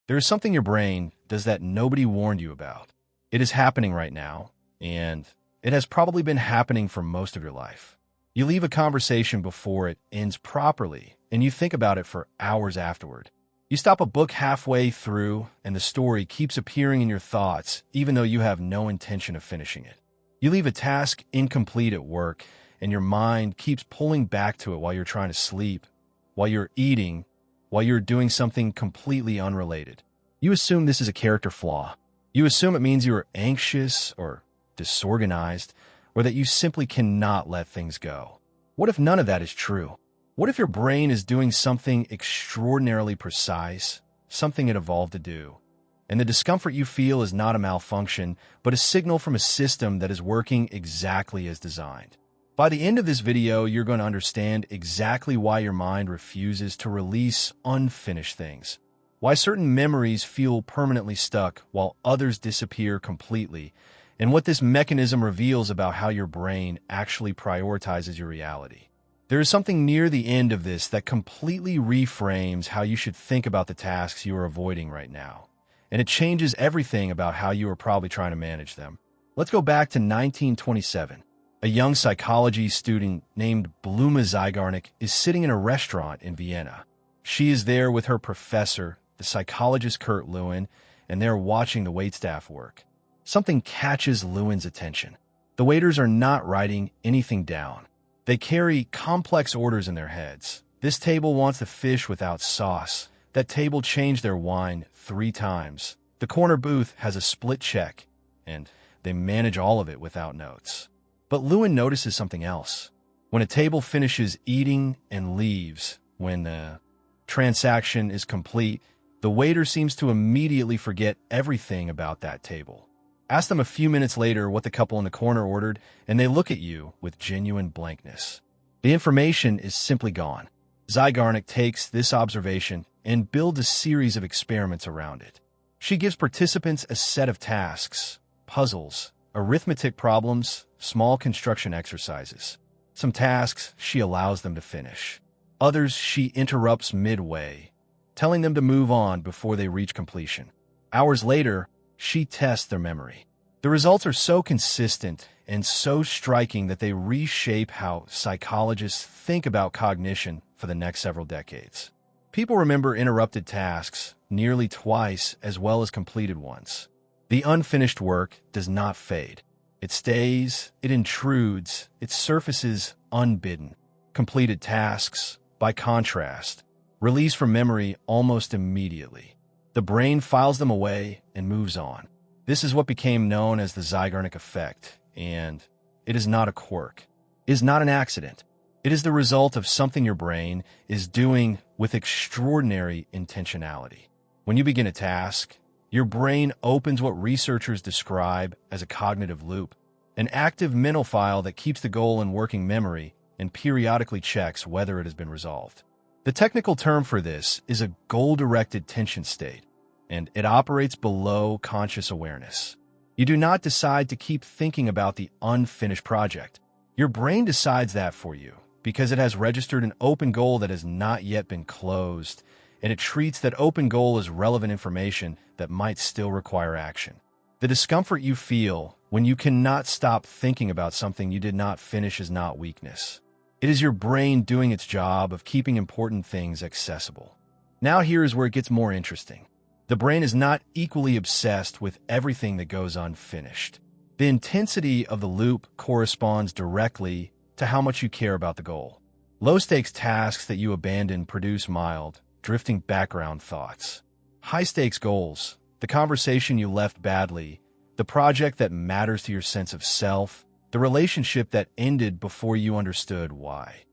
There is something your brain does that nobody warned you about. It is happening right now, and it has probably been happening for most of your life. You leave a conversation before it ends properly, and you think about it for hours afterward. You stop a book halfway through, and the story keeps appearing in your thoughts, even though you have no intention of finishing it. You leave a task incomplete at work, and your mind keeps pulling back to it while you're trying to sleep, while you're eating, while you're doing something completely unrelated. You assume this is a character flaw. You assume it means you are anxious or disorganized, or that you simply cannot let things go. What if none of that is true? What if your brain is doing something extraordinarily precise, something it evolved to do, and the discomfort you feel is not a malfunction, but a signal from a system that is working exactly as designed? By the end of this video, you're going to understand exactly why your mind refuses to release unfinished things, why certain memories feel permanently stuck while others disappear completely, and what this mechanism reveals about how your brain actually prioritizes your reality. There is something near the end of this that completely reframes how you should think about the tasks you are avoiding right now, and it changes everything about how you are probably trying to manage them. Let's go back to 1927. A young psychology student named Bluma Zeigarnik is sitting in a restaurant in Vienna. She is there with her professor, the psychologist Kurt Lewin, and they're watching the waitstaff work. Something catches Lewin's attention. The waiters are not writing anything down. They carry complex orders in their heads. This table wants the fish without sauce. That table changed their wine 3 times. The corner booth has a split check, and they manage all of it without notes. But Lewin notices something else. When a table finishes eating and leaves, when the transaction is complete, the waiter seems to immediately forget everything about that table. Ask them a few minutes later what the couple in the corner ordered, and they look at you with genuine blankness. The information is simply gone. Zeigarnik takes this observation and builds a series of experiments around it. She gives participants a set of tasks, puzzles, arithmetic problems, small construction exercises. Some tasks she allows them to finish. Others she interrupts midway, telling them to move on before they reach completion. Hours later, she tests their memory. The results are so consistent and so striking that they reshape how psychologists think about cognition for the next several decades. People remember interrupted tasks nearly twice as well as completed ones. The unfinished work does not fade. It stays, it intrudes, it surfaces unbidden. Completed tasks, by contrast, release from memory almost immediately. The brain files them away and moves on. This is what became known as the Zeigarnik Effect, and it is not a quirk. It is not an accident. It is the result of something your brain is doing with extraordinary intentionality. When you begin a task, your brain opens what researchers describe as a cognitive loop, an active mental file that keeps the goal in working memory and periodically checks whether it has been resolved. The technical term for this is a goal-directed tension state, and it operates below conscious awareness. You do not decide to keep thinking about the unfinished project. Your brain decides that for you because it has registered an open goal that has not yet been closed, and it treats that open goal as relevant information that might still require action. The discomfort you feel when you cannot stop thinking about something you did not finish is not weakness. It is your brain doing its job of keeping important things accessible. Now here is where it gets more interesting. The brain is not equally obsessed with everything that goes unfinished. The intensity of the loop corresponds directly to how much you care about the goal. Low-stakes tasks that you abandon produce mild, drifting background thoughts. High-stakes goals, the conversation you left badly, the project that matters to your sense of self, the relationship that ended before you understood why.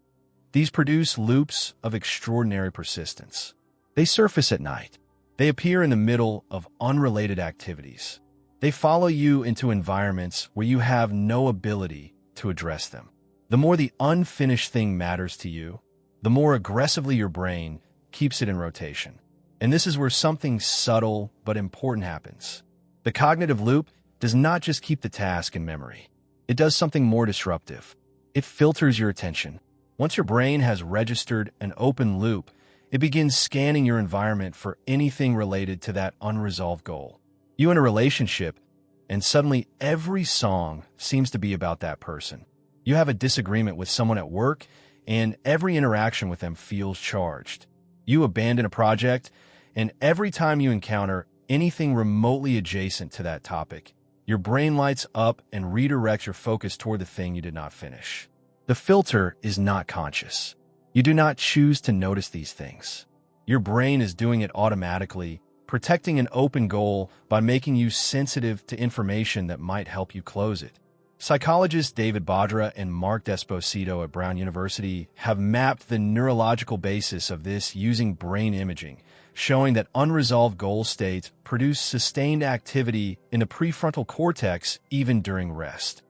These produce loops of extraordinary persistence. They surface at night. They appear in the middle of unrelated activities. They follow you into environments where you have no ability to address them. The more the unfinished thing matters to you, the more aggressively your brain keeps it in rotation. And this is where something subtle but important happens. The cognitive loop does not just keep the task in memory. It does something more disruptive. It filters your attention. Once your brain has registered an open loop, It begins scanning your environment for anything related to that unresolved goal. You in a relationship, and suddenly every song seems to be about that person. You have a disagreement with someone at work, and every interaction with them feels charged. You abandon a project, and every time you encounter anything remotely adjacent to that topic, your brain lights up and redirects your focus toward the thing you did not finish. The filter is not conscious. You do not choose to notice these things. Your brain is doing it automatically, protecting an open goal by making you sensitive to information that might help you close it. Psychologists David Badra and Mark Desposito at Brown University have mapped the neurological basis of this using brain imaging, showing that unresolved goal states produce sustained activity in the prefrontal cortex even during rest.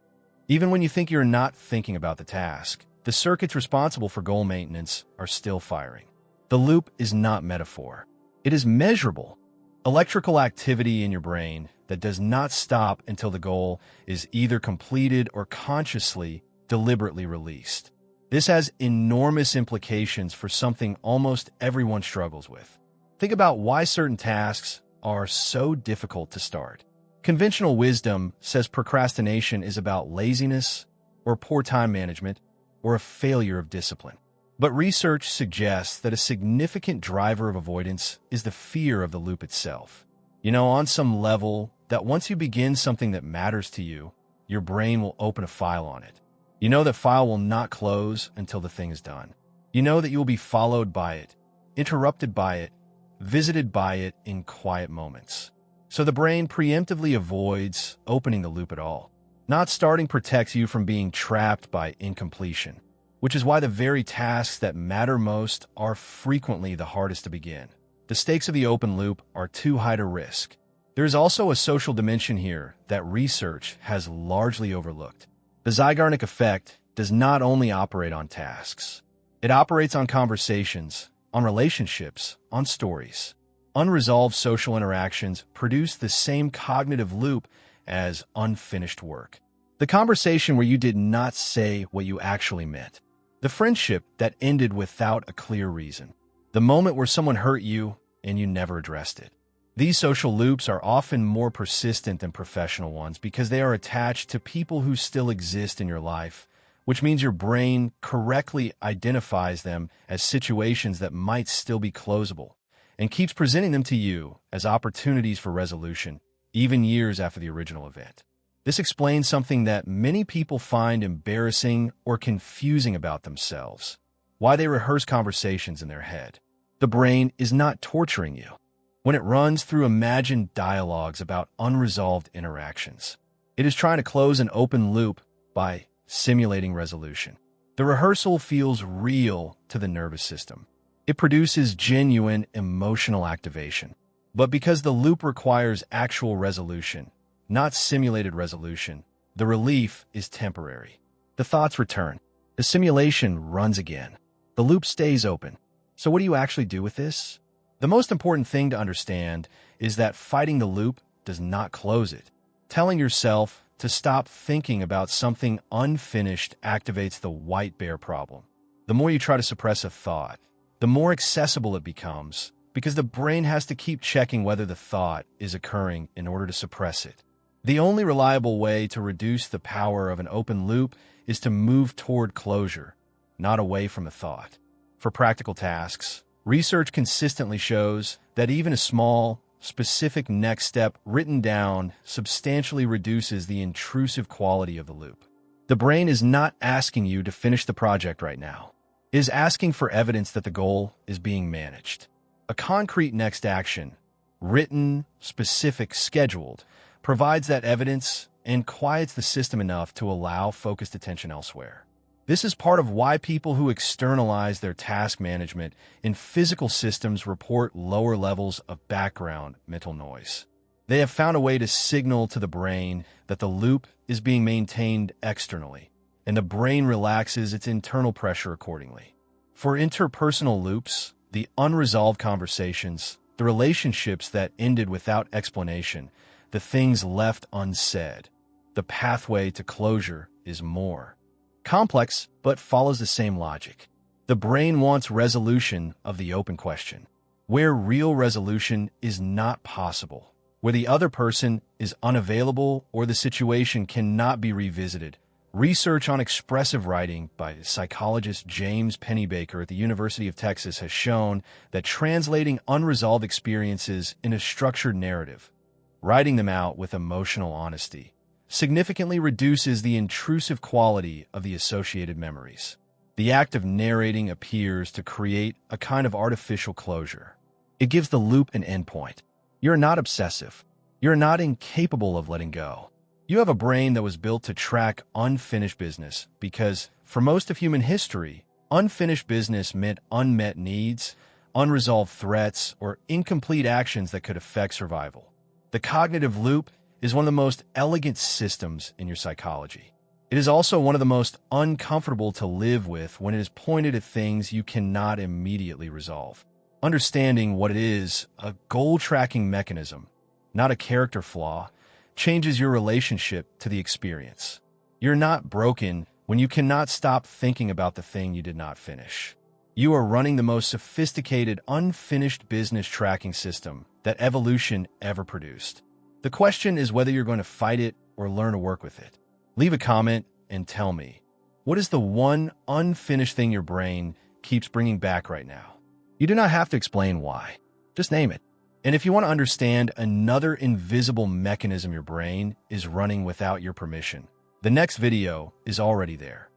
Even when you think you're not thinking about the task, the circuits responsible for goal maintenance are still firing. The loop is not metaphor. It is measurable. Electrical activity in your brain that does not stop until the goal is either completed or consciously, deliberately released. This has enormous implications for something almost everyone struggles with. Think about why certain tasks are so difficult to start. Conventional wisdom says procrastination is about laziness or poor time management or a failure of discipline. But research suggests that a significant driver of avoidance is the fear of the loop itself. On some level, that once you begin something that matters to you, your brain will open a file on it. That file will not close until the thing is done. That you will be followed by it, interrupted by it, visited by it in quiet moments. So the brain preemptively avoids opening the loop at all. Not starting protects you from being trapped by incompletion, which is why the very tasks that matter most are frequently the hardest to begin. The stakes of the open loop are too high to risk. There is also a social dimension here that research has largely overlooked. The Zeigarnik Effect does not only operate on tasks. It operates on conversations, on relationships, on stories. Unresolved social interactions produce the same cognitive loop as unfinished work. The conversation where you did not say what you actually meant. The friendship that ended without a clear reason. The moment where someone hurt you and you never addressed it. These social loops are often more persistent than professional ones because they are attached to people who still exist in your life, which means your brain correctly identifies them as situations that might still be closable and keeps presenting them to you as opportunities for resolution, even years after the original event. This explains something that many people find embarrassing or confusing about themselves, why they rehearse conversations in their head. The brain is not torturing you when it runs through imagined dialogues about unresolved interactions. It is trying to close an open loop by simulating resolution. The rehearsal feels real to the nervous system. It produces genuine emotional activation. But because the loop requires actual resolution, not simulated resolution, the relief is temporary. The thoughts return. The simulation runs again. The loop stays open. So what do you actually do with this? The most important thing to understand is that fighting the loop does not close it. Telling yourself to stop thinking about something unfinished activates the white bear problem. The more you try to suppress a thought, the more accessible it becomes because the brain has to keep checking whether the thought is occurring in order to suppress it. The only reliable way to reduce the power of an open loop is to move toward closure, not away from the thought. For practical tasks, research consistently shows that even a small, specific next step written down substantially reduces the intrusive quality of the loop. The brain is not asking you to finish the project right now. It is asking for evidence that the goal is being managed. A concrete next action, written, specific, scheduled, provides that evidence and quiets the system enough to allow focused attention elsewhere. This is part of why people who externalize their task management in physical systems report lower levels of background mental noise. They have found a way to signal to the brain that the loop is being maintained externally, and the brain relaxes its internal pressure accordingly. For interpersonal loops, the unresolved conversations, the relationships that ended without explanation, the things left unsaid, the pathway to closure is more complex, but follows the same logic. The brain wants resolution of the open question, where real resolution is not possible, where the other person is unavailable or the situation cannot be revisited. Research on expressive writing by psychologist James Pennybaker at the University of Texas has shown that translating unresolved experiences in a structured narrative, writing them out with emotional honesty, significantly reduces the intrusive quality of the associated memories. The act of narrating appears to create a kind of artificial closure. It gives the loop an endpoint. You're not obsessive. You're not incapable of letting go. You have a brain that was built to track unfinished business because, for most of human history, unfinished business meant unmet needs, unresolved threats, or incomplete actions that could affect survival. The cognitive loop is one of the most elegant systems in your psychology. It is also one of the most uncomfortable to live with when it is pointed at things you cannot immediately resolve. Understanding what it is, a goal-tracking mechanism, not a character flaw, changes your relationship to the experience. You're not broken when you cannot stop thinking about the thing you did not finish. You are running the most sophisticated unfinished business tracking system that evolution ever produced. The question is whether you're going to fight it or learn to work with it. Leave a comment and tell me, what is the one unfinished thing your brain keeps bringing back right now? You do not have to explain why. Just name it. And if you want to understand another invisible mechanism your brain is running without your permission, the next video is already there.